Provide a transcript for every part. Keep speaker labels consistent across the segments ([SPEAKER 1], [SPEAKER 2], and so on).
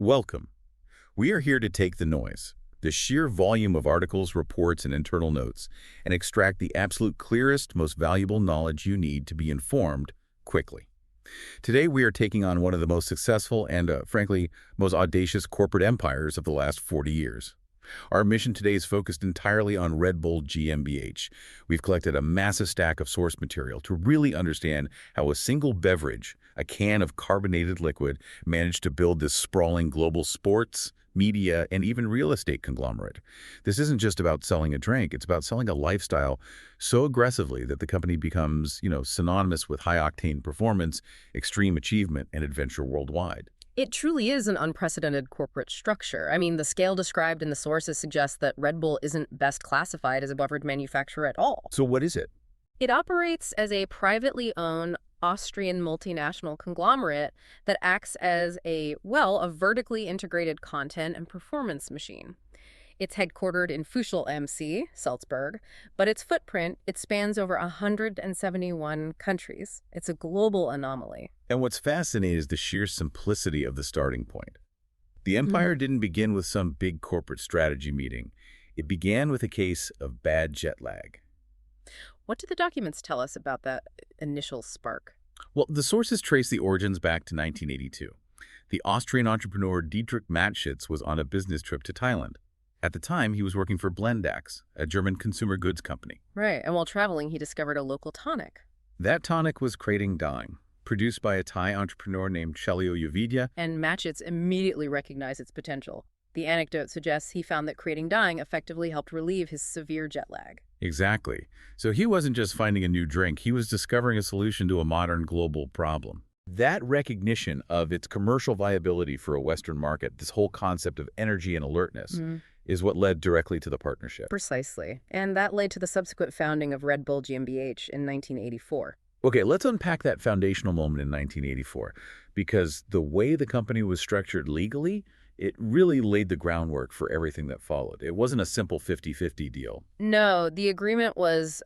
[SPEAKER 1] Welcome. We are here to take the noise, the sheer volume of articles, reports, and internal notes, and extract the absolute clearest, most valuable knowledge you need to be informed quickly. Today, we are taking on one of the most successful and, frankly, most audacious corporate empires of the last 40 years. Our mission today is focused entirely on Red Bull GmbH. We've collected a massive stack of source material to really understand how a single beverage, a can of carbonated liquid, managed to build this sprawling global sports, media, and even real estate conglomerate. This isn't just about selling a drink, it's about selling a lifestyle so aggressively that the company becomes, synonymous with high-octane performance, extreme achievement, and adventure worldwide.
[SPEAKER 2] It truly is an unprecedented corporate structure. I mean, the scale described in the sources suggests that Red Bull isn't best classified as a beverage manufacturer at all.
[SPEAKER 1] So what is it?
[SPEAKER 2] It operates as a privately owned Austrian multinational conglomerate that acts as a vertically integrated content and performance machine. It's headquartered in Fuschel am See, Salzburg, but its footprint, it spans over 171 countries. It's a global anomaly.
[SPEAKER 1] And what's fascinating is the sheer simplicity of the starting point. The empire didn't begin with some big corporate strategy meeting. It began with a case of bad jet lag.
[SPEAKER 2] What do the documents tell us about that initial spark?
[SPEAKER 1] Well, the sources trace the origins back to 1982. The Austrian entrepreneur Dietrich Mateschitz was on a business trip to Thailand. At the time, he was working for Blendax, a German consumer goods company.
[SPEAKER 2] Right, and while traveling, he discovered a local tonic.
[SPEAKER 1] That tonic was Krating Dang, produced by a Thai entrepreneur named Chelio Yovidia.
[SPEAKER 2] And Mateschitz immediately recognized its potential. The anecdote suggests he found that Krating Dang effectively helped relieve his severe jet lag.
[SPEAKER 1] Exactly. So he wasn't just finding a new drink, he was discovering a solution to a modern global problem. That recognition of its commercial viability for a Western market, this whole concept of energy and alertness, is what led directly to the partnership.
[SPEAKER 2] Precisely. And that led to the subsequent founding of Red Bull GmbH in 1984.
[SPEAKER 1] Okay, let's unpack that foundational moment in 1984, because the way the company was structured legally, it really laid the groundwork for everything that followed. It wasn't a simple 50-50 deal.
[SPEAKER 2] No, the agreement was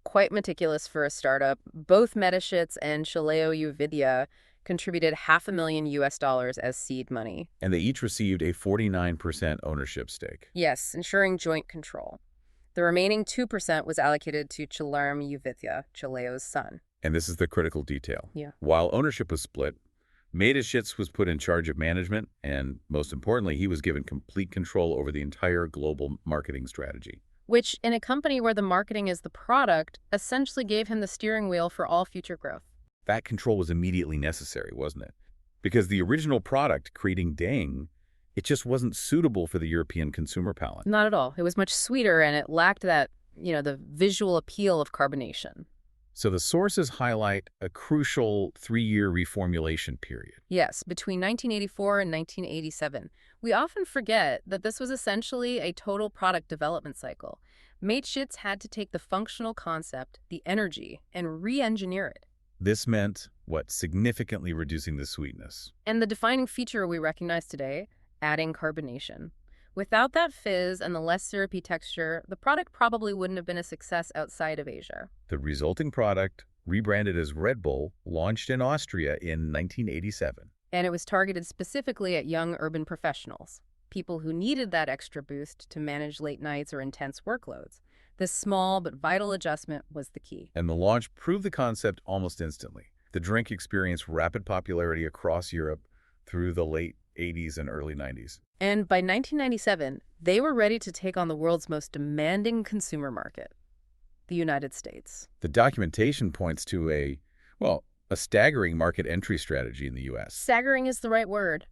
[SPEAKER 2] quite meticulous for a startup. Both Mateschitz and Chelio Yovidia contributed $500,000 as seed money.
[SPEAKER 1] And they each received a 49% ownership stake.
[SPEAKER 2] Yes, ensuring joint control. The remaining 2% was allocated to Chelio Yovidia, Chelio's son.
[SPEAKER 1] And this is the critical detail.
[SPEAKER 2] Yeah.
[SPEAKER 1] While ownership was split, Mateschitz was put in charge of management, and most importantly, he was given complete control over the entire global marketing strategy.
[SPEAKER 2] Which, in a company where the marketing is the product, essentially gave him the steering wheel for all future growth.
[SPEAKER 1] That control was immediately necessary, wasn't it? Because the original product, Krating Dang, it just wasn't suitable for the European consumer palate.
[SPEAKER 2] Not at all. It was much sweeter, and it lacked that, the visual appeal of carbonation.
[SPEAKER 1] So the sources highlight a crucial 3-year reformulation period.
[SPEAKER 2] Yes, between 1984 and 1987. We often forget that this was essentially a total product development cycle. Mateschitz had to take the functional concept, the energy, and re-engineer it.
[SPEAKER 1] This meant, significantly reducing the sweetness.
[SPEAKER 2] And the defining feature we recognize today, adding carbonation. Without that fizz and the less syrupy texture, the product probably wouldn't have been a success outside of Asia.
[SPEAKER 1] The resulting product, rebranded as Red Bull, launched in Austria in 1987.
[SPEAKER 2] And it was targeted specifically at young urban professionals, people who needed that extra boost to manage late nights or intense workloads. This small but vital adjustment was the key.
[SPEAKER 1] And the launch proved the concept almost instantly. The drink experienced rapid popularity across Europe through the late 80s and early 90s.
[SPEAKER 2] And by 1997, they were ready to take on the world's most demanding consumer market, the United States.
[SPEAKER 1] The documentation points to a staggering market entry strategy in the U.S.
[SPEAKER 2] Staggering is the right word.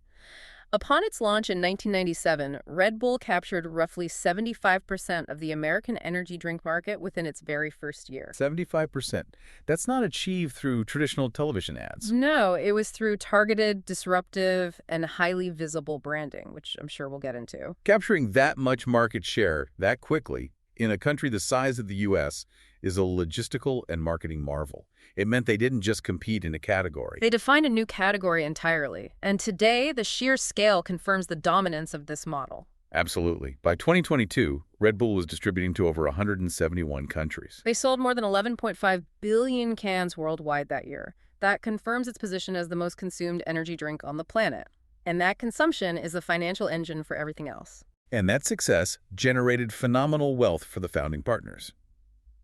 [SPEAKER 2] Upon its launch in 1997, Red Bull captured roughly 75% of the American energy drink market within its very first year.
[SPEAKER 1] 75%. That's not achieved through traditional television ads.
[SPEAKER 2] No, it was through targeted, disruptive, and highly visible branding, which I'm sure we'll get into.
[SPEAKER 1] Capturing that much market share that quickly in a country the size of the U.S. is a logistical and marketing marvel. It meant they didn't just compete in a category.
[SPEAKER 2] They defined a new category entirely. And today, the sheer scale confirms the dominance of this model.
[SPEAKER 1] Absolutely. By 2022, Red Bull was distributing to over 171 countries.
[SPEAKER 2] They sold more than 11.5 billion cans worldwide that year. That confirms its position as the most consumed energy drink on the planet. And that consumption is the financial engine for everything else.
[SPEAKER 1] And that success generated phenomenal wealth for the founding partners.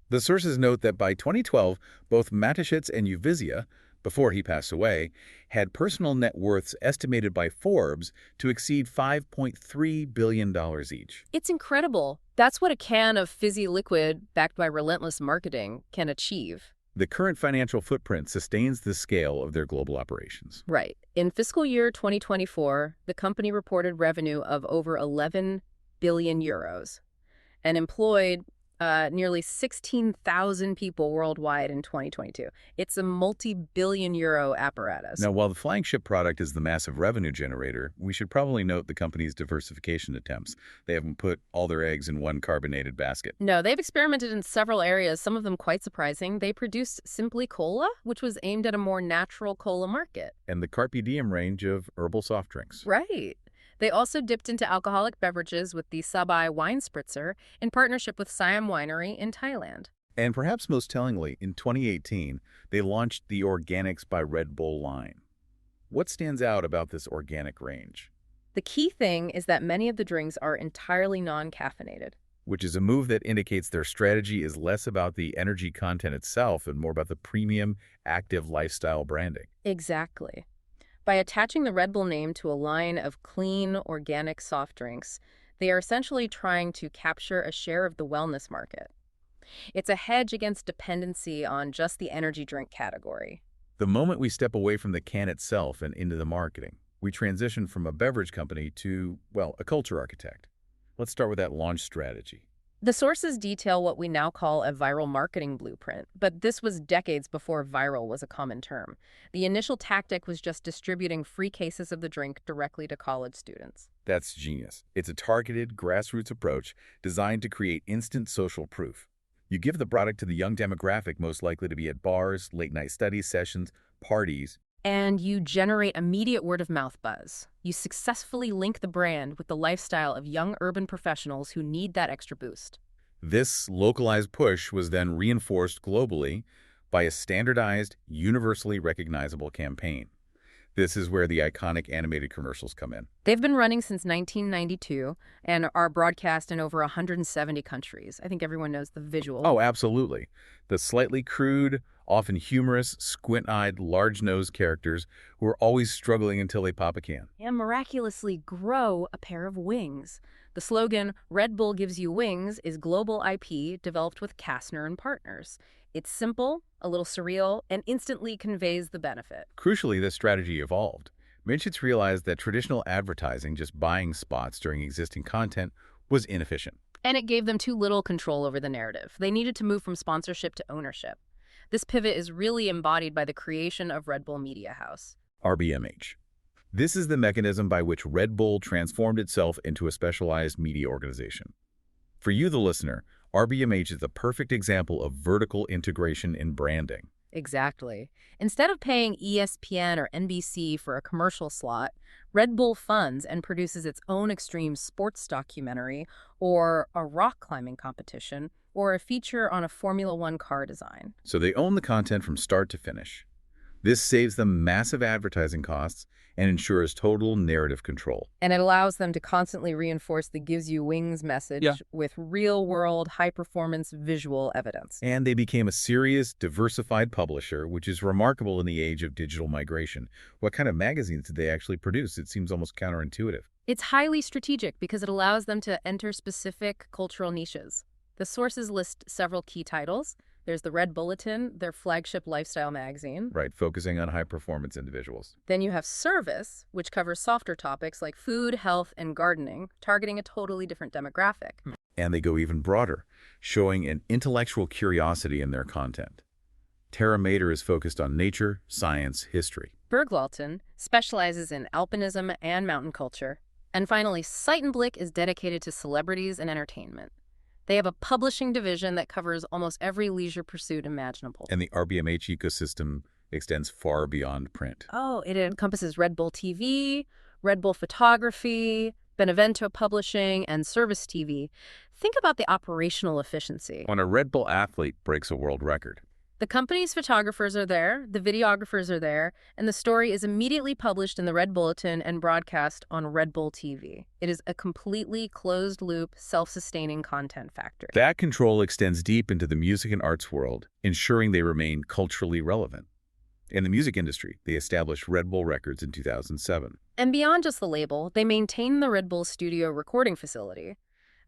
[SPEAKER 1] The sources note that by 2012, both Mateschitz and Uvizia, before he passed away, had personal net worths estimated by Forbes to exceed $5.3 billion each.
[SPEAKER 2] It's incredible. That's what a can of fizzy liquid backed by relentless marketing can achieve.
[SPEAKER 1] The current financial footprint sustains the scale of their global operations.
[SPEAKER 2] Right. In fiscal year 2024, the company reported revenue of over 11 billion euros and employed nearly 16,000 people worldwide in 2022. It's a multi-billion euro apparatus.
[SPEAKER 1] Now, while the flagship product is the massive revenue generator, we should probably note the company's diversification attempts. They haven't put all their eggs in one carbonated basket.
[SPEAKER 2] No, they've experimented in several areas, some of them quite surprising. They produced Simply Cola, which was aimed at a more natural cola market.
[SPEAKER 1] And the Carpe Diem range of herbal soft drinks.
[SPEAKER 2] Right. They also dipped into alcoholic beverages with the Sabai wine spritzer in partnership with Siam Winery in Thailand.
[SPEAKER 1] And perhaps most tellingly, in 2018, they launched the Organics by Red Bull line. What stands out about this organic range?
[SPEAKER 2] The key thing is that many of the drinks are entirely non-caffeinated.
[SPEAKER 1] Which is a move that indicates their strategy is less about the energy content itself and more about the premium, active lifestyle branding.
[SPEAKER 2] Exactly. By attaching the Red Bull name to a line of clean, organic soft drinks, they are essentially trying to capture a share of the wellness market. It's a hedge against dependency on just the energy drink category.
[SPEAKER 1] The moment we step away from the can itself and into the marketing, we transition from a beverage company to, well, a culture architect. Let's start with that launch strategy.
[SPEAKER 2] The sources detail what we now call a viral marketing blueprint, but this was decades before viral was a common term. The initial tactic was just distributing free cases of the drink directly to college students.
[SPEAKER 1] That's genius. It's a targeted, grassroots approach designed to create instant social proof. You give the product to the young demographic most likely to be at bars, late-night study sessions, parties.
[SPEAKER 2] And you generate immediate word-of-mouth buzz. You successfully link the brand with the lifestyle of young urban professionals who need that extra boost.
[SPEAKER 1] This localized push was then reinforced globally by a standardized, universally recognizable campaign. This is where the iconic animated commercials come in.
[SPEAKER 2] They've been running since 1992 and are broadcast in over 170 countries. I think everyone knows the visual.
[SPEAKER 1] Oh, absolutely. The slightly crude, often humorous, squint-eyed, large-nosed characters who are always struggling until they pop a can.
[SPEAKER 2] And miraculously grow a pair of wings. The slogan, Red Bull gives you wings, is global IP developed with Kastner and partners. It's simple, a little surreal, and instantly conveys the benefit.
[SPEAKER 1] Crucially, this strategy evolved. Mateschitz realized that traditional advertising, just buying spots during existing content, was inefficient.
[SPEAKER 2] And it gave them too little control over the narrative. They needed to move from sponsorship to ownership. This pivot is really embodied by the creation of Red Bull Media House.
[SPEAKER 1] RBMH. This is the mechanism by which Red Bull transformed itself into a specialized media organization. For you, the listener, RBMH is the perfect example of vertical integration in branding.
[SPEAKER 2] Exactly. Instead of paying ESPN or NBC for a commercial slot, Red Bull funds and produces its own extreme sports documentary or a rock climbing competition or a feature on a Formula One car design.
[SPEAKER 1] So they own the content from start to finish. This saves them massive advertising costs and ensures total narrative control.
[SPEAKER 2] And it allows them to constantly reinforce the gives you wings message with real-world, high-performance visual evidence.
[SPEAKER 1] And they became a serious, diversified publisher, which is remarkable in the age of digital migration. What kind of magazines did they actually produce? It seems almost counterintuitive.
[SPEAKER 2] It's highly strategic because it allows them to enter specific cultural niches. The sources list several key titles. There's the Red Bulletin, their flagship lifestyle magazine.
[SPEAKER 1] Right, focusing on high-performance individuals.
[SPEAKER 2] Then you have Service, which covers softer topics like food, health, and gardening, targeting a totally different demographic.
[SPEAKER 1] And they go even broader, showing an intellectual curiosity in their content. Terra Mater is focused on nature, science, history.
[SPEAKER 2] Bergwalten specializes in alpinism and mountain culture. And finally, Seitenblick is dedicated to celebrities and entertainment. They have a publishing division that covers almost every leisure pursuit imaginable.
[SPEAKER 1] And the RBMH ecosystem extends far beyond print.
[SPEAKER 2] Oh, it encompasses Red Bull TV, Red Bull Photography, Benevento Publishing, and Service TV. Think about the operational efficiency.
[SPEAKER 1] When a Red Bull athlete breaks a world record,
[SPEAKER 2] The company's photographers are there, the videographers are there, and the story is immediately published in the Red Bulletin and broadcast on Red Bull TV. It is a completely closed-loop, self-sustaining content factory.
[SPEAKER 1] That control extends deep into the music and arts world, ensuring they remain culturally relevant. In the music industry, they established Red Bull Records in 2007.
[SPEAKER 2] And beyond just the label, they maintain the Red Bull studio recording facility.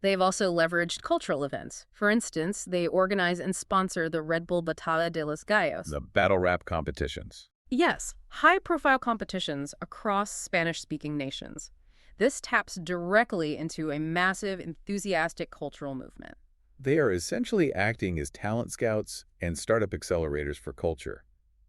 [SPEAKER 2] They've also leveraged cultural events. For instance, they organize and sponsor the Red Bull Batalla de los Gallos.
[SPEAKER 1] The battle rap competitions.
[SPEAKER 2] Yes, high-profile competitions across Spanish-speaking nations. This taps directly into a massive, enthusiastic cultural movement.
[SPEAKER 1] They are essentially acting as talent scouts and startup accelerators for culture.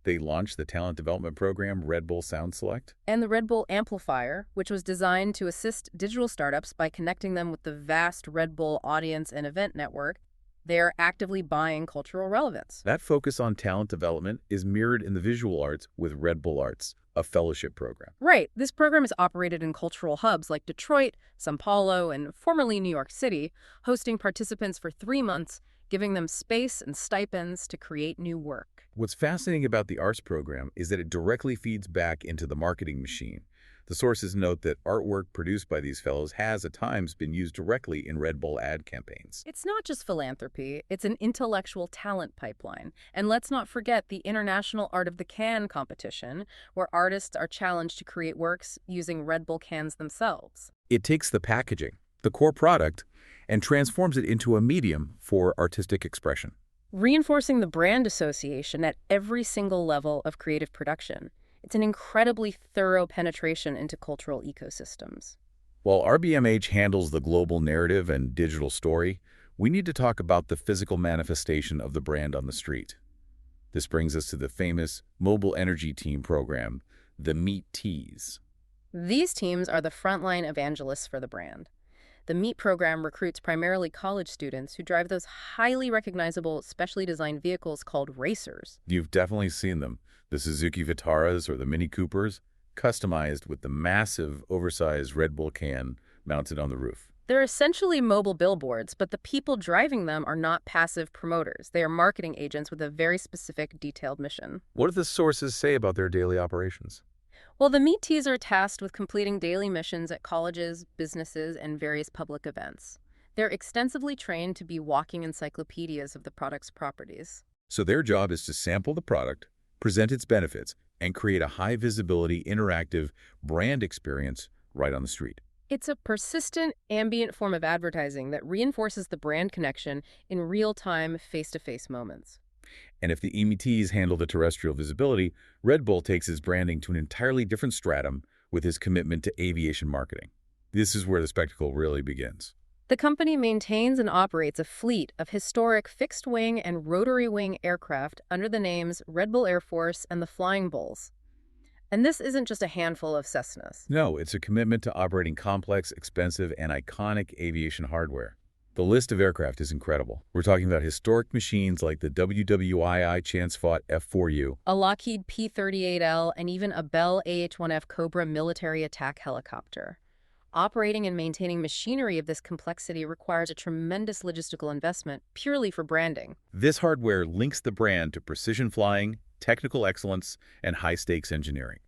[SPEAKER 1] They launched the talent development program Red Bull Sound Select.
[SPEAKER 2] And the Red Bull Amplifier, which was designed to assist digital startups by connecting them with the vast Red Bull audience and event network. They are actively buying cultural relevance.
[SPEAKER 1] That focus on talent development is mirrored in the visual arts with Red Bull Arts, a fellowship program.
[SPEAKER 2] Right. This program is operated in cultural hubs like Detroit, São Paulo, and formerly New York City, hosting participants for 3 months, giving them space and stipends to create new work.
[SPEAKER 1] What's fascinating about the arts program is that it directly feeds back into the marketing machine. The sources note that artwork produced by these fellows has, at times, been used directly in Red Bull ad campaigns.
[SPEAKER 2] It's not just philanthropy, it's an intellectual talent pipeline. And let's not forget the International Art of the Can competition, where artists are challenged to create works using Red Bull cans themselves.
[SPEAKER 1] It takes the packaging, the core product, and transforms it into a medium for artistic expression,
[SPEAKER 2] Reinforcing the brand association at every single level of creative production. It's an incredibly thorough penetration into cultural ecosystems.
[SPEAKER 1] While RBMH handles the global narrative and digital story, we need to talk about the physical manifestation of the brand on the street. This brings us to the famous Mobile Energy Team program, the Meet Tees.
[SPEAKER 2] These teams are the frontline evangelists for the brand. The MEET program recruits primarily college students who drive those highly recognizable, specially designed vehicles called racers.
[SPEAKER 1] You've definitely seen them, the Suzuki Vitaras or the Mini Coopers, customized with the massive, oversized Red Bull can mounted on the roof.
[SPEAKER 2] They're essentially mobile billboards, but the people driving them are not passive promoters. They are marketing agents with a very specific, detailed mission.
[SPEAKER 1] What do the sources say about their daily operations?
[SPEAKER 2] Well, the Meet Tees are tasked with completing daily missions at colleges, businesses, and various public events. They're extensively trained to be walking encyclopedias of the product's properties.
[SPEAKER 1] So their job is to sample the product, present its benefits, and create a high-visibility, interactive brand experience right on the street.
[SPEAKER 2] It's a persistent, ambient form of advertising that reinforces the brand connection in real-time, face-to-face moments.
[SPEAKER 1] And if the EMTs handle the terrestrial visibility, Red Bull takes his branding to an entirely different stratum with his commitment to aviation marketing. This is where the spectacle really begins.
[SPEAKER 2] The company maintains and operates a fleet of historic fixed-wing and rotary-wing aircraft under the names Red Bull Air Force and the Flying Bulls. And this isn't just a handful of Cessnas.
[SPEAKER 1] No, it's a commitment to operating complex, expensive, and iconic aviation hardware. The list of aircraft is incredible. We're talking about historic machines like the WWII chance-fought F-4U,
[SPEAKER 2] A Lockheed P-38L, and even a Bell AH-1F Cobra military attack helicopter. Operating and maintaining machinery of this complexity requires a tremendous logistical investment purely for branding.
[SPEAKER 1] This hardware links the brand to precision flying, technical excellence, and high-stakes engineering.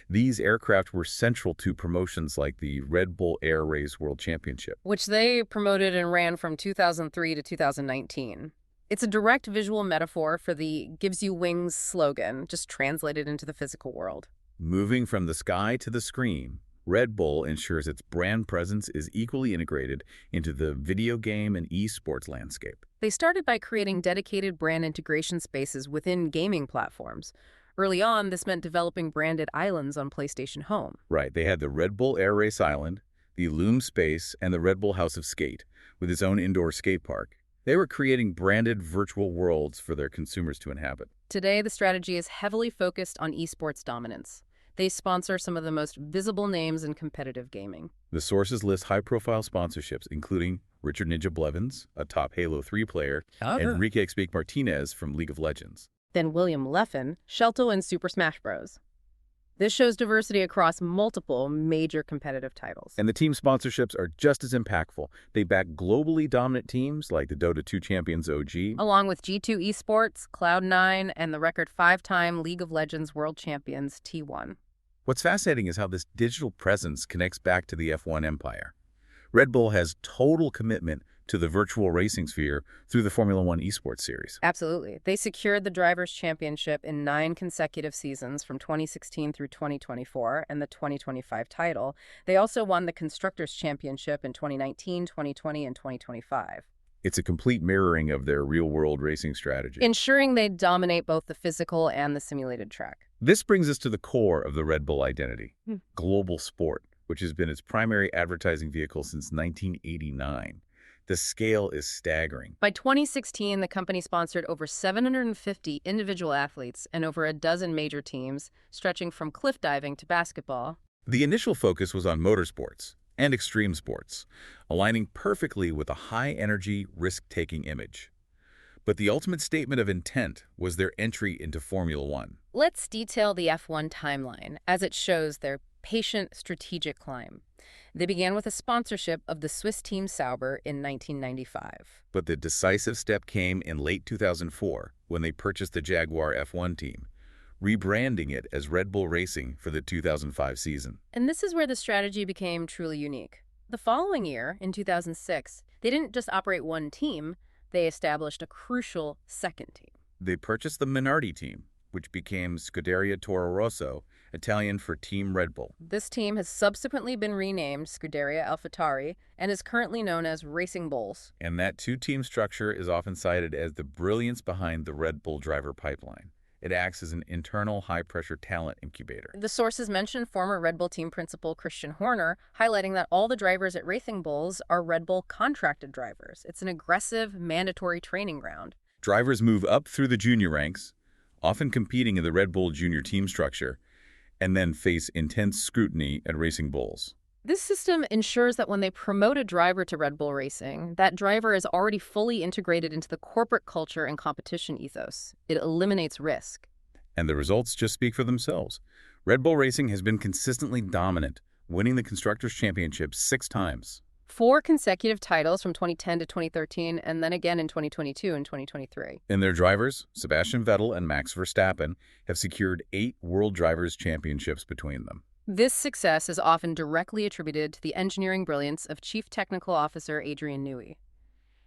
[SPEAKER 1] These aircraft were central to promotions like the Red Bull Air Race World Championship,
[SPEAKER 2] which they promoted and ran from 2003 to 2019. It's a direct visual metaphor for the "gives you wings" slogan, just translated into the physical world.
[SPEAKER 1] Moving from the sky to the screen, Red Bull ensures its brand presence is equally integrated into the video game and esports landscape.
[SPEAKER 2] They started by creating dedicated brand integration spaces within gaming platforms. Early on, this meant developing branded islands on PlayStation Home.
[SPEAKER 1] Right, they had the Red Bull Air Race Island, the Loom Space, and the Red Bull House of Skate, with its own indoor skate park. They were creating branded virtual worlds for their consumers to inhabit.
[SPEAKER 2] Today, the strategy is heavily focused on esports dominance. They sponsor some of the most visible names in competitive gaming.
[SPEAKER 1] The sources list high-profile sponsorships, including Richard Ninja Blevins, a top Halo 3 player, and Enrique Martinez from League of Legends.
[SPEAKER 2] Then William Leffen, Shelto in Super Smash Bros. This shows diversity across multiple major competitive titles.
[SPEAKER 1] And the team sponsorships are just as impactful. They back globally dominant teams like the Dota 2 champions OG.
[SPEAKER 2] Along with G2 Esports, Cloud9, and the record 5-time League of Legends World Champions T1.
[SPEAKER 1] What's fascinating is how this digital presence connects back to the F1 empire. Red Bull has total commitment to the virtual racing sphere through the Formula One esports series.
[SPEAKER 2] Absolutely. They secured the Drivers' Championship in 9 consecutive seasons from 2016 through 2024 and the 2025 title. They also won the Constructors' Championship in 2019, 2020, and 2025.
[SPEAKER 1] It's a complete mirroring of their real-world racing strategy,
[SPEAKER 2] ensuring they dominate both the physical and the simulated track.
[SPEAKER 1] This brings us to the core of the Red Bull identity, global sport, which has been its primary advertising vehicle since 1989. The scale is staggering.
[SPEAKER 2] By 2016, the company sponsored over 750 individual athletes and over a dozen major teams, stretching from cliff diving to basketball.
[SPEAKER 1] The initial focus was on motorsports and extreme sports, aligning perfectly with a high-energy, risk-taking image. But the ultimate statement of intent was their entry into Formula One.
[SPEAKER 2] Let's detail the F1 timeline, as it shows their patient, strategic climb. They began with a sponsorship of the Swiss team Sauber in 1995.
[SPEAKER 1] But the decisive step came in late 2004 when they purchased the Jaguar F1 team, rebranding it as Red Bull Racing for the 2005 season.
[SPEAKER 2] And this is where the strategy became truly unique. The following year, in 2006, they didn't just operate one team, they established a crucial second team.
[SPEAKER 1] They purchased the Minardi team, which became Scuderia Toro Rosso, Italian for Team Red Bull.
[SPEAKER 2] This team has subsequently been renamed Scuderia AlphaTauri and is currently known as Racing Bulls.
[SPEAKER 1] And that two-team structure is often cited as the brilliance behind the Red Bull driver pipeline. It acts as an internal high-pressure talent incubator.
[SPEAKER 2] The sources mention former Red Bull team principal Christian Horner, highlighting that all the drivers at Racing Bulls are Red Bull contracted drivers. It's an aggressive, mandatory training ground.
[SPEAKER 1] Drivers move up through the junior ranks, often competing in the Red Bull junior team structure, and then face intense scrutiny at Racing Bulls.
[SPEAKER 2] This system ensures that when they promote a driver to Red Bull Racing, that driver is already fully integrated into the corporate culture and competition ethos. It eliminates risk.
[SPEAKER 1] And the results just speak for themselves. Red Bull Racing has been consistently dominant, winning the Constructors' Championship 6 times.
[SPEAKER 2] 4 consecutive titles from 2010 to 2013, and then again in 2022 and 2023.
[SPEAKER 1] And their drivers, Sebastian Vettel and Max Verstappen, have secured 8 World Drivers' Championships between them.
[SPEAKER 2] This success is often directly attributed to the engineering brilliance of Chief Technical Officer Adrian Newey.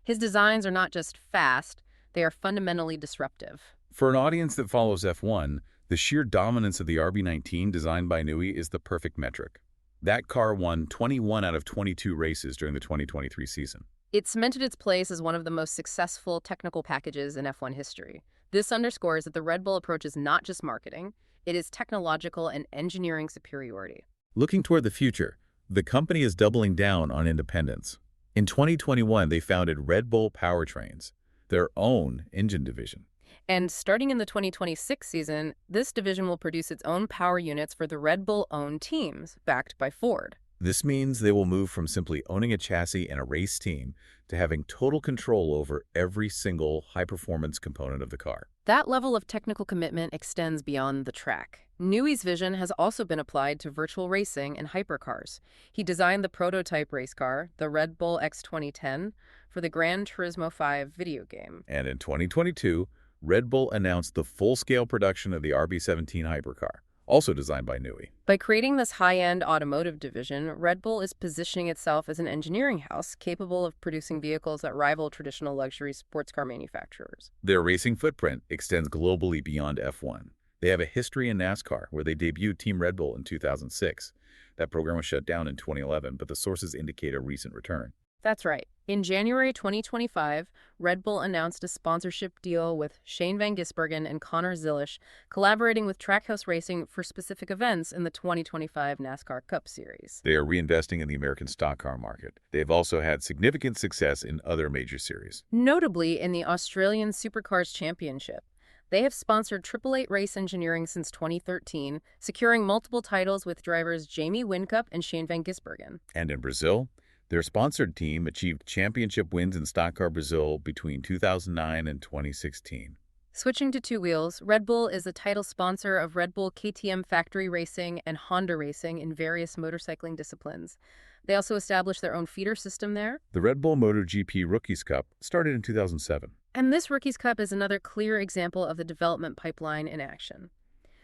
[SPEAKER 2] His designs are not just fast, they are fundamentally disruptive.
[SPEAKER 1] For an audience that follows F1, the sheer dominance of the RB19 designed by Newey is the perfect metric. That car won 21 out of 22 races during the 2023 season.
[SPEAKER 2] It cemented its place as one of the most successful technical packages in F1 history. This underscores that the Red Bull approach is not just marketing, it is technological and engineering superiority.
[SPEAKER 1] Looking toward the future, the company is doubling down on independence. In 2021, they founded Red Bull Powertrains, their own engine division.
[SPEAKER 2] And starting in the 2026 season, this division will produce its own power units for the Red Bull-owned teams, backed by Ford.
[SPEAKER 1] This means they will move from simply owning a chassis and a race team to having total control over every single high-performance component of the car.
[SPEAKER 2] That level of technical commitment extends beyond the track. Newey's vision has also been applied to virtual racing and hypercars. He designed the prototype race car, the Red Bull X2010, for the Gran Turismo 5 video game.
[SPEAKER 1] And in 2022, Red Bull announced the full-scale production of the RB17 hypercar, also designed by Newey.
[SPEAKER 2] By creating this high-end automotive division, Red Bull is positioning itself as an engineering house capable of producing vehicles that rival traditional luxury sports car manufacturers.
[SPEAKER 1] Their racing footprint extends globally beyond F1. They have a history in NASCAR, where they debuted Team Red Bull in 2006. That program was shut down in 2011, but the sources indicate a recent return.
[SPEAKER 2] That's right. In January 2025, Red Bull announced a sponsorship deal with Shane Van Gisbergen and Connor Zilisch, collaborating with Trackhouse Racing for specific events in the 2025 NASCAR Cup Series.
[SPEAKER 1] They are reinvesting in the American stock car market. They have also had significant success in other major series.
[SPEAKER 2] Notably in the Australian Supercars Championship. They have sponsored 888 Race Engineering since 2013, securing multiple titles with drivers Jamie Whincup and Shane Van Gisbergen.
[SPEAKER 1] And in Brazil, their sponsored team achieved championship wins in Stock Car Brazil between 2009 and 2016.
[SPEAKER 2] Switching to two wheels, Red Bull is the title sponsor of Red Bull KTM Factory Racing and Honda Racing in various motorcycling disciplines. They also established their own feeder system there.
[SPEAKER 1] The Red Bull MotoGP Rookies Cup started in 2007.
[SPEAKER 2] And this Rookies Cup is another clear example of the development pipeline in action.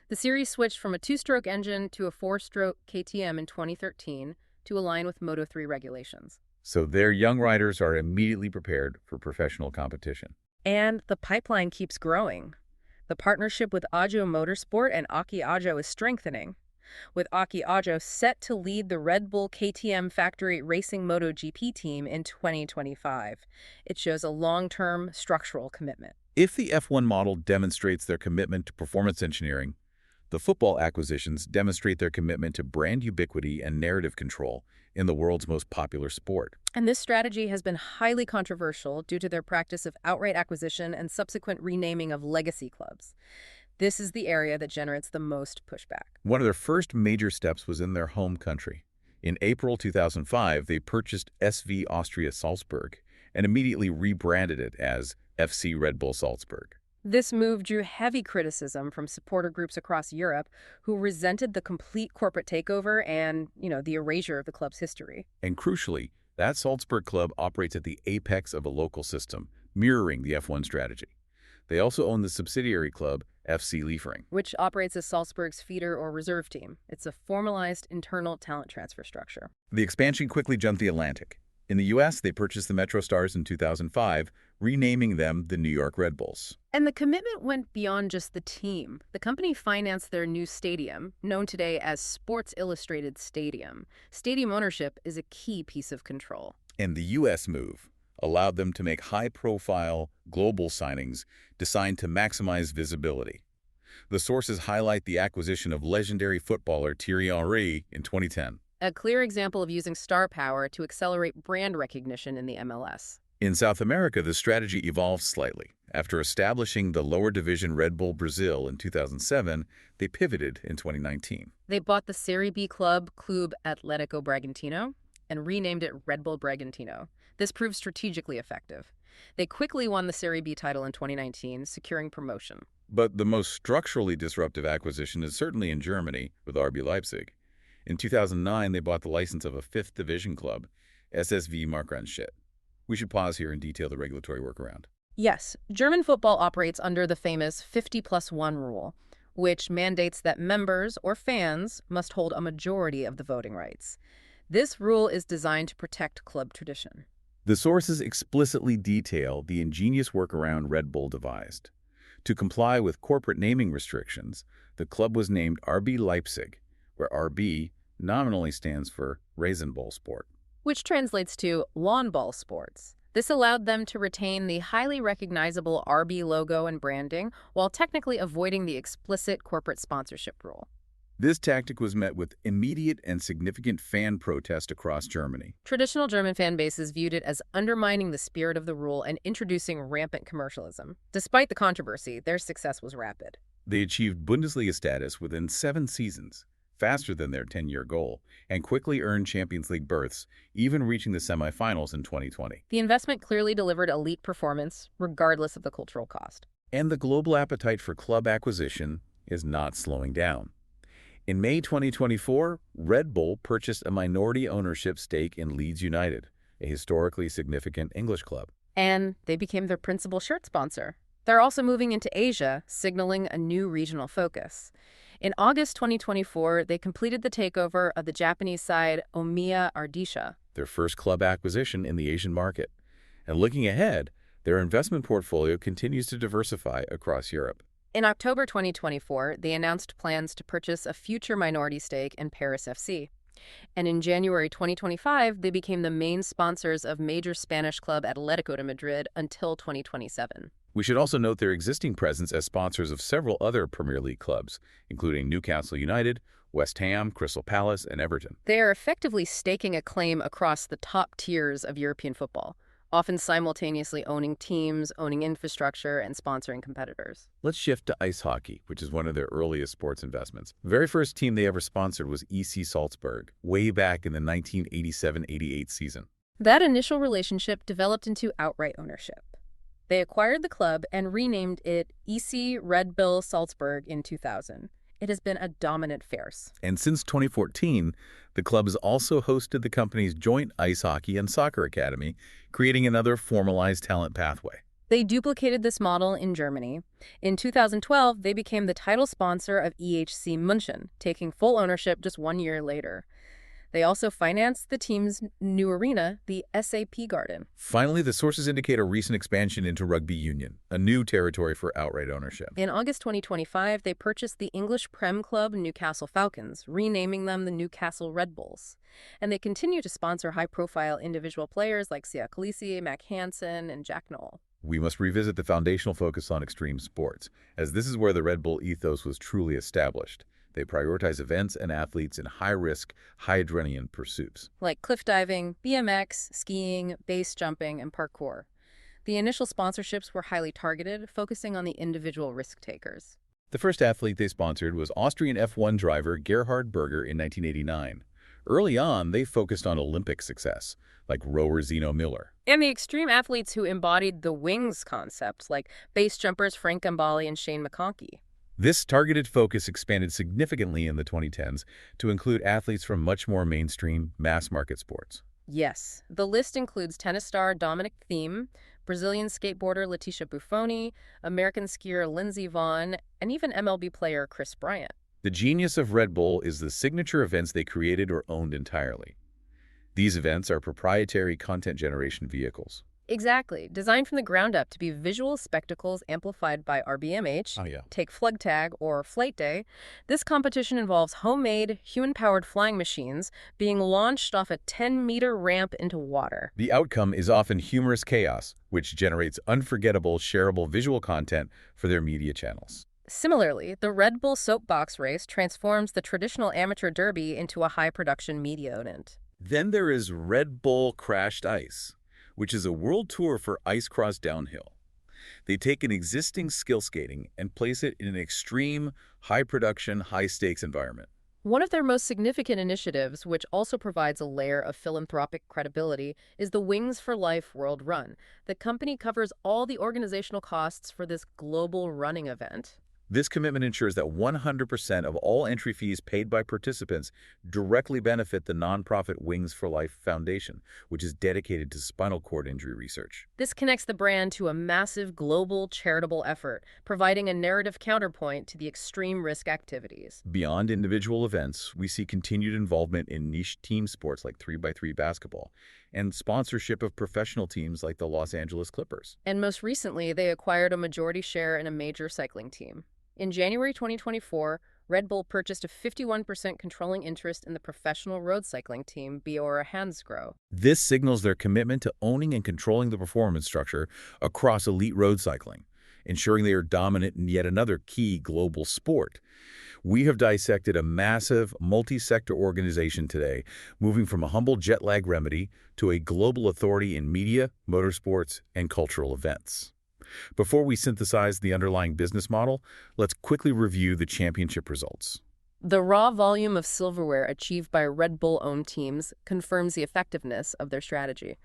[SPEAKER 2] The series switched from a two-stroke engine to a four-stroke KTM in 2013 to align with Moto3 regulations.
[SPEAKER 1] So their young riders are immediately prepared for professional competition.
[SPEAKER 2] And the pipeline keeps growing. The partnership with Ajo Motorsport and Aki Ajo is strengthening, with Aki Ajo set to lead the Red Bull KTM Factory Racing MotoGP team in 2025. It shows a long-term structural commitment.
[SPEAKER 1] If the F1 model demonstrates their commitment to performance engineering, the football acquisitions demonstrate their commitment to brand ubiquity and narrative control in the world's most popular sport.
[SPEAKER 2] And this strategy has been highly controversial due to their practice of outright acquisition and subsequent renaming of legacy clubs. This is the area that generates the most pushback.
[SPEAKER 1] One of their first major steps was in their home country. In April 2005, they purchased SV Austria Salzburg and immediately rebranded it as FC Red Bull Salzburg.
[SPEAKER 2] This move drew heavy criticism from supporter groups across Europe who resented the complete corporate takeover and, the erasure of the club's history.
[SPEAKER 1] And crucially, that Salzburg club operates at the apex of a local system, mirroring the F1 strategy. They also own the subsidiary club, FC Liefering,
[SPEAKER 2] which operates as Salzburg's feeder or reserve team. It's a formalized internal talent transfer structure.
[SPEAKER 1] The expansion quickly jumped the Atlantic. In the U.S., they purchased the Metro Stars in 2005, renaming them the New York Red Bulls.
[SPEAKER 2] And the commitment went beyond just the team. The company financed their new stadium, known today as Sports Illustrated Stadium. Stadium ownership is a key piece of control.
[SPEAKER 1] And the U.S. move allowed them to make high-profile global signings designed to maximize visibility. The sources highlight the acquisition of legendary footballer Thierry Henry in 2010.
[SPEAKER 2] A clear example of using star power to accelerate brand recognition in the MLS.
[SPEAKER 1] In South America, the strategy evolved slightly. After establishing the lower division Red Bull Brazil in 2007, they pivoted in 2019.
[SPEAKER 2] They bought the Serie B club Clube Atlético Bragantino and renamed it Red Bull Bragantino. This proved strategically effective. They quickly won the Serie B title in 2019, securing promotion.
[SPEAKER 1] But the most structurally disruptive acquisition is certainly in Germany with RB Leipzig. In 2009, they bought the license of a fifth division club, SSV Markranstädt. We should pause here and detail the regulatory workaround.
[SPEAKER 2] Yes, German football operates under the famous 50+1 rule, which mandates that members or fans must hold a majority of the voting rights. This rule is designed to protect club tradition.
[SPEAKER 1] The sources explicitly detail the ingenious workaround Red Bull devised. To comply with corporate naming restrictions, the club was named RB Leipzig, where RB nominally stands for Rasenballsport,
[SPEAKER 2] which translates to lawn ball sports. This allowed them to retain the highly recognizable RB logo and branding while technically avoiding the explicit corporate sponsorship rule.
[SPEAKER 1] This tactic was met with immediate and significant fan protest across Germany.
[SPEAKER 2] Traditional German fan bases viewed it as undermining the spirit of the rule and introducing rampant commercialism. Despite the controversy, their success was rapid.
[SPEAKER 1] They achieved Bundesliga status within 7 seasons, faster than their 10-year goal, and quickly earned Champions League berths, even reaching the semifinals in 2020.
[SPEAKER 2] The investment clearly delivered elite performance, regardless of the cultural cost.
[SPEAKER 1] And the global appetite for club acquisition is not slowing down. In May 2024, Red Bull purchased a minority ownership stake in Leeds United, a historically significant English club.
[SPEAKER 2] And they became their principal shirt sponsor. They're also moving into Asia, signaling a new regional focus. In August 2024, they completed the takeover of the Japanese side Omiya Ardisha,
[SPEAKER 1] their first club acquisition in the Asian market. And looking ahead, their investment portfolio continues to diversify across Europe.
[SPEAKER 2] In October 2024, they announced plans to purchase a future minority stake in Paris FC. And in January 2025, they became the main sponsors of major Spanish club Atletico de Madrid until 2027.
[SPEAKER 1] We should also note their existing presence as sponsors of several other Premier League clubs, including Newcastle United, West Ham, Crystal Palace, and Everton.
[SPEAKER 2] They are effectively staking a claim across the top tiers of European football, often simultaneously owning teams, owning infrastructure, and sponsoring competitors.
[SPEAKER 1] Let's shift to ice hockey, which is one of their earliest sports investments. The very first team they ever sponsored was EC Salzburg, way back in the 1987-88 season.
[SPEAKER 2] That initial relationship developed into outright ownership. They acquired the club and renamed it EC Red Bull Salzburg in 2000. It has been a dominant force.
[SPEAKER 1] And since 2014, the club has also hosted the company's joint ice hockey and soccer academy, creating another formalized talent pathway.
[SPEAKER 2] They duplicated this model in Germany. In 2012, they became the title sponsor of EHC München, taking full ownership just 1 year later. They also financed the team's new arena, the SAP Garden.
[SPEAKER 1] Finally, the sources indicate a recent expansion into rugby union, a new territory for outright ownership.
[SPEAKER 2] In August 2025, they purchased the English Prem club Newcastle Falcons, renaming them the Newcastle Red Bulls. And they continue to sponsor high-profile individual players like Sia Khaleesi, Mac Hansen, and Jack Noel.
[SPEAKER 1] We must revisit the foundational focus on extreme sports, as this is where the Red Bull ethos was truly established. They prioritize events and athletes in high-risk, high-adrenaline pursuits.
[SPEAKER 2] Like cliff diving, BMX, skiing, base jumping, and parkour. The initial sponsorships were highly targeted, focusing on the individual risk takers.
[SPEAKER 1] The first athlete they sponsored was Austrian F1 driver Gerhard Berger in 1989. Early on, they focused on Olympic success, like rower Zeno Miller.
[SPEAKER 2] And the extreme athletes who embodied the wings concept, like base jumpers Frank Gambale and Shane McConkey.
[SPEAKER 1] This targeted focus expanded significantly in the 2010s to include athletes from much more mainstream, mass-market sports.
[SPEAKER 2] Yes, the list includes tennis star Dominic Thiem, Brazilian skateboarder Leticia Buffoni, American skier Lindsey Vonn, and even MLB player Chris Bryant.
[SPEAKER 1] The genius of Red Bull is the signature events they created or owned entirely. These events are proprietary content generation vehicles.
[SPEAKER 2] Exactly, designed from the ground up to be visual spectacles amplified by RBMH, take Flug Tag or Flight Day. This competition involves homemade, human-powered flying machines being launched off a 10-meter ramp into water.
[SPEAKER 1] The outcome is often humorous chaos, which generates unforgettable, shareable visual content for their media channels.
[SPEAKER 2] Similarly, the Red Bull soapbox race transforms the traditional amateur derby into a high-production media event.
[SPEAKER 1] Then there is Red Bull Crashed Ice, which is a world tour for ice cross downhill. They take an existing skill skating and place it in an extreme, high-production, high-stakes environment.
[SPEAKER 2] One of their most significant initiatives, which also provides a layer of philanthropic credibility, is the Wings for Life World Run. The company covers all the organizational costs for this global running event.
[SPEAKER 1] This commitment ensures that 100% of all entry fees paid by participants directly benefit the nonprofit Wings for Life Foundation, which is dedicated to spinal cord injury research.
[SPEAKER 2] This connects the brand to a massive global charitable effort, providing a narrative counterpoint to the extreme risk activities.
[SPEAKER 1] Beyond individual events, we see continued involvement in niche team sports like 3x3 basketball and sponsorship of professional teams like the Los Angeles Clippers.
[SPEAKER 2] And most recently, they acquired a majority share in a major cycling team. In January 2024, Red Bull purchased a 51% controlling interest in the professional road cycling team Bora Hansgrohe.
[SPEAKER 1] This signals their commitment to owning and controlling the performance structure across elite road cycling, ensuring they are dominant in yet another key global sport. We have dissected a massive, multi-sector organization today, moving from a humble jet lag remedy to a global authority in media, motorsports, and cultural events. Before we synthesize the underlying business model, let's quickly review the championship results.
[SPEAKER 2] The raw volume of silverware achieved by Red Bull-owned teams confirms the effectiveness of their strategy.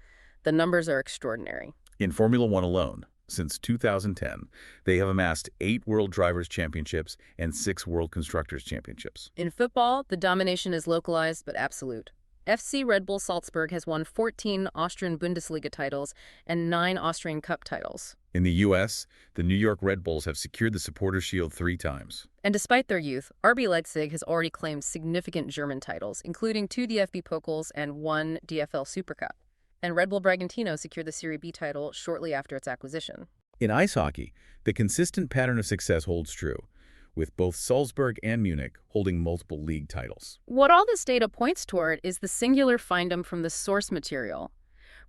[SPEAKER 2] The numbers are extraordinary.
[SPEAKER 1] In Formula One alone, since 2010, they have amassed 8 World Drivers' Championships and 6 World Constructors' Championships.
[SPEAKER 2] In football, the domination is localized but absolute. FC Red Bull Salzburg has won 14 Austrian Bundesliga titles and 9 Austrian Cup titles.
[SPEAKER 1] In the U.S., the New York Red Bulls have secured the Supporters' Shield 3 times.
[SPEAKER 2] And despite their youth, RB Leipzig has already claimed significant German titles, including 2 DFB Pokals and 1 DFL Super Cup. And Red Bull Bragantino secured the Serie B title shortly after its acquisition.
[SPEAKER 1] In ice hockey, the consistent pattern of success holds true, with both Salzburg and Munich holding multiple league titles.
[SPEAKER 2] What all this data points toward is the singular findom from the source material.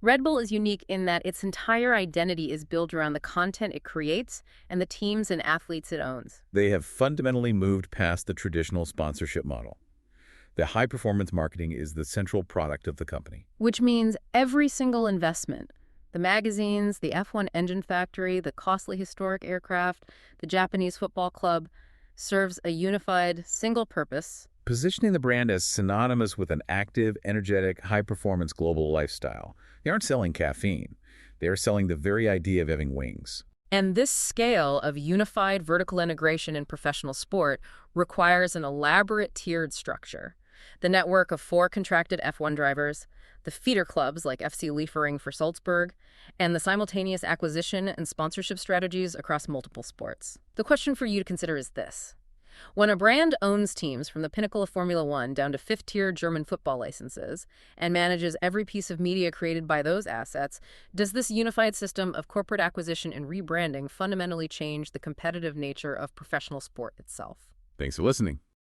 [SPEAKER 2] Red Bull is unique in that its entire identity is built around the content it creates and the teams and athletes it owns.
[SPEAKER 1] They have fundamentally moved past the traditional sponsorship model. The high-performance marketing is the central product of the company.
[SPEAKER 2] Which means every single investment, the magazines, the F1 engine factory, the costly historic aircraft, the Japanese football club, serves a unified, single purpose.
[SPEAKER 1] Positioning the brand as synonymous with an active, energetic, high-performance global lifestyle. They aren't selling caffeine. They are selling the very idea of having wings.
[SPEAKER 2] And this scale of unified vertical integration in professional sport requires an elaborate tiered structure. The network of 4 contracted F1 drivers, the feeder clubs like FC Liefering for Salzburg, and the simultaneous acquisition and sponsorship strategies across multiple sports. The question for you to consider is this. When a brand owns teams from the pinnacle of Formula One down to 5th-tier German football licenses and manages every piece of media created by those assets, does this unified system of corporate acquisition and rebranding fundamentally change the competitive nature of professional sport itself?
[SPEAKER 1] Thanks for listening.